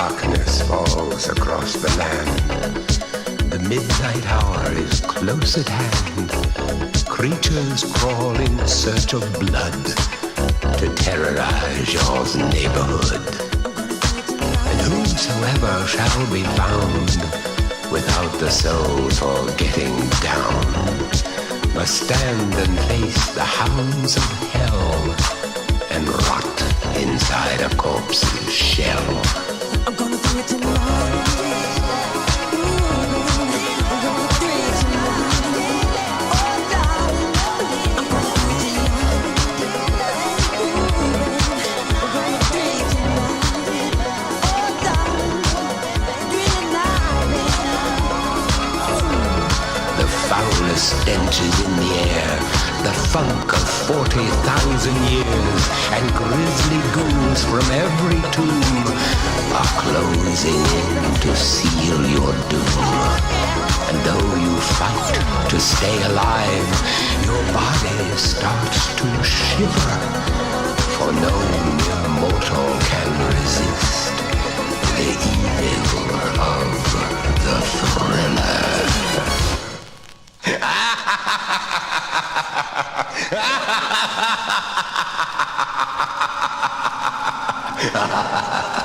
darkness falls across the land. The midnight hour is close at hand. Creatures crawl in search of blood to terrorize your neighborhood. And whosoever shall be found without the soul for getting down must stand and face the hounds of hell and rot inside a corpse's shell. I'm gonna do it tonight. Stench is in the air, the funk of 40,000 years, and grisly ghouls from every tomb are closing in to seal your doom. And though you fight to stay alive, your body starts to shiver, for no mere mortal can resist the evil of the thriller. Ha ha ha ha!